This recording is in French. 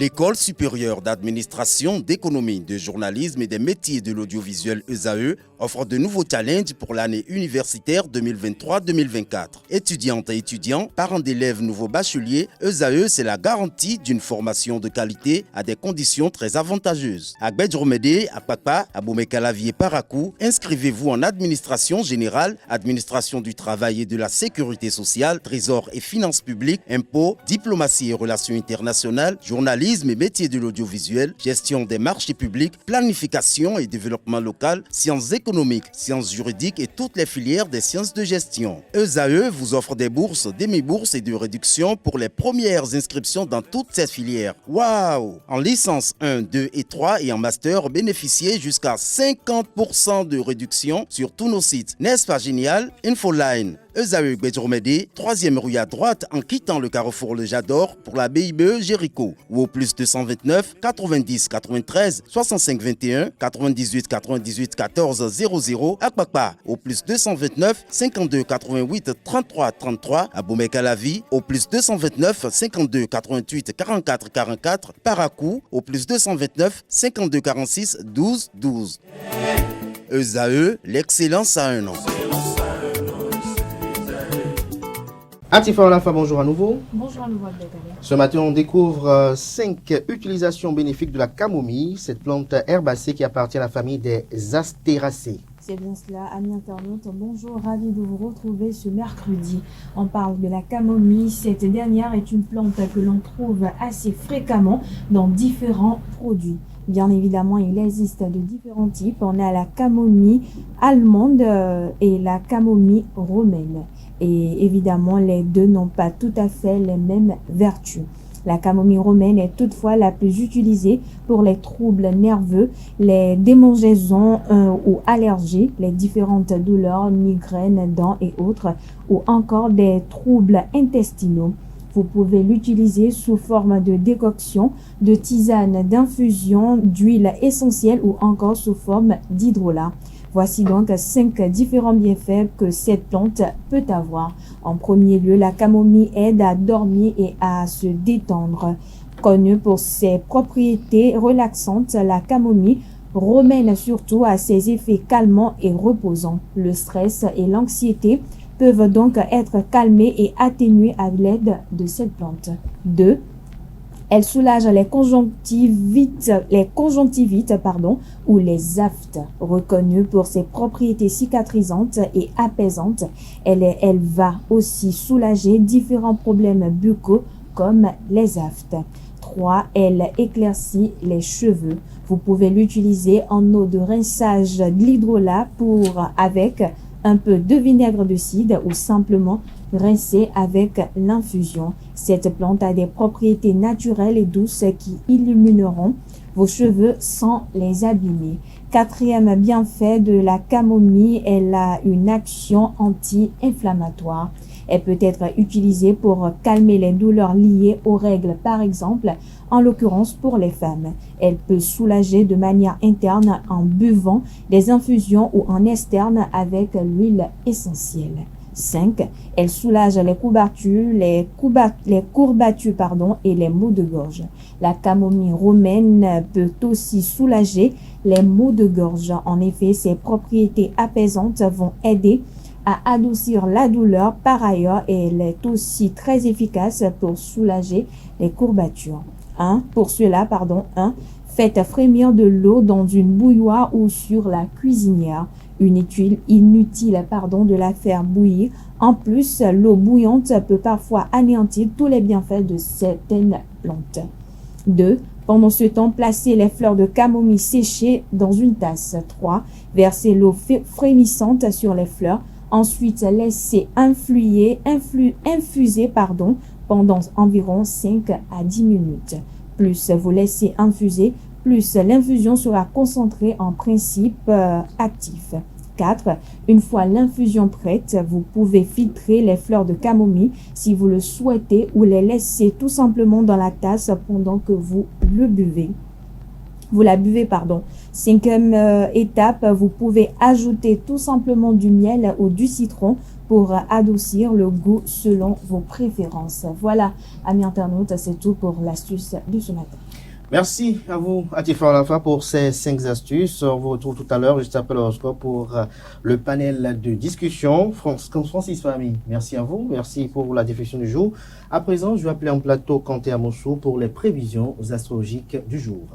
L'École supérieure d'administration, d'économie, de journalisme et des métiers de l'audiovisuel ESAE offre de nouveaux challenges pour l'année universitaire 2023-2024. Étudiantes et étudiants, parents d'élèves nouveaux bacheliers, ESAE, c'est la garantie d'une formation de qualité à des conditions très avantageuses. À Gbedjromede, à Papa, à Boumekalavi et Parakou, inscrivez-vous en administration générale, administration du travail et de la sécurité sociale, trésor et finances publiques, impôts, diplomatie et relations internationales, journalisme et métiers de l'audiovisuel, gestion des marchés publics, planification et développement local, sciences économiques, sciences juridiques et toutes les filières des sciences de gestion. ESAE vous offre des bourses, demi-bourses et de réductions pour les premières inscriptions dans toutes ces filières. Waouh! En licence 1, 2 et 3 et en master, bénéficiez jusqu'à 50% de réduction sur tous nos sites. N'est-ce pas génial? Infoline. ESAE Gbedjromede, 3e rue à droite en quittant le carrefour Le Jador pour la BIBE Jéricho ou au plus 229 90 93 65 21 98 98 14 00 à Kpakpa au plus 229 52 88 33 33 à Boumekalavi au plus 229 52 88 44 44 Parakou au plus 229 52 46 12 12. ESAE, l'excellence à un an. Atifa Olafa, bonjour à nouveau. Bonjour à nouveau, Abdelkader. Ce matin, on découvre 5 utilisations bénéfiques de la camomille, cette plante herbacée qui appartient à la famille des Astéracées. C'est bien cela, amis internautes. Bonjour, ravi de vous retrouver ce mercredi. On parle de la camomille. Cette dernière est une plante que l'on trouve assez fréquemment dans différents produits. Bien évidemment, il existe de différents types. On a la camomille allemande et la camomille romaine. Et évidemment, les deux n'ont pas tout à fait les mêmes vertus. La camomille romaine est toutefois la plus utilisée pour les troubles nerveux, les démangeaisons ou allergies, les différentes douleurs, migraines, dents et autres, ou encore des troubles intestinaux. Vous pouvez l'utiliser sous forme de décoction, de tisane, d'infusion, d'huile essentielle ou encore sous forme d'hydrolat. Voici donc 5 différents bienfaits que cette plante peut avoir. En premier lieu, la camomille aide à dormir et à se détendre. Connue pour ses propriétés relaxantes, la camomille romaine surtout a ses effets calmants et reposants. Le stress et l'anxiété peuvent donc être calmés et atténués à l'aide de cette plante. 2. Elle soulage les conjonctivites ou les aphtes. Reconnue pour ses propriétés cicatrisantes et apaisantes, elle va aussi soulager différents problèmes buccaux comme les aphtes. 3. Elle éclaircit les cheveux. Vous pouvez l'utiliser en eau de rinçage de l'hydrolat avec un peu de vinaigre de cidre ou simplement rincer avec l'infusion. Cette plante a des propriétés naturelles et douces qui illumineront vos cheveux sans les abîmer. 4e bienfait de la camomille, elle a une action anti-inflammatoire. Elle peut être utilisée pour calmer les douleurs liées aux règles, par exemple, en l'occurrence pour les femmes. Elle peut soulager de manière interne en buvant des infusions ou en externe avec l'huile essentielle. 5. Elle soulage les courbatures, et les maux de gorge. La camomille romaine peut aussi soulager les maux de gorge. En effet, ses propriétés apaisantes vont aider à adoucir la douleur. Par ailleurs, elle est aussi très efficace pour soulager les courbatures. 1. Faites frémir de l'eau dans une bouilloire ou sur la cuisinière. Inutile de la faire bouillir. En plus, l'eau bouillante peut parfois anéantir tous les bienfaits de certaines plantes. 2. Pendant ce temps, placez les fleurs de camomille séchées dans une tasse. 3. Versez l'eau frémissante sur les fleurs. Ensuite, laissez infuser pendant environ 5 à 10 minutes. Plus vous laissez infuser, plus l'infusion sera concentrée en principe actif. 4. Une fois l'infusion prête, vous pouvez filtrer les fleurs de camomille si vous le souhaitez ou les laisser tout simplement dans la tasse pendant que vous le buvez. vous la buvez, pardon. Cinquième étape, vous pouvez ajouter tout simplement du miel ou du citron pour adoucir le goût selon vos préférences. Voilà, amis internautes, c'est tout pour l'astuce de ce matin. Merci à vous, Atifa Lafa, pour ces 5 astuces. On vous retrouve tout à l'heure, juste après l'horoscope, pour le panel de discussion. Francis Fami, merci à vous. Merci pour la diffusion du jour. À présent, je vais appeler en plateau Kanté Amoussou pour les prévisions astrologiques du jour.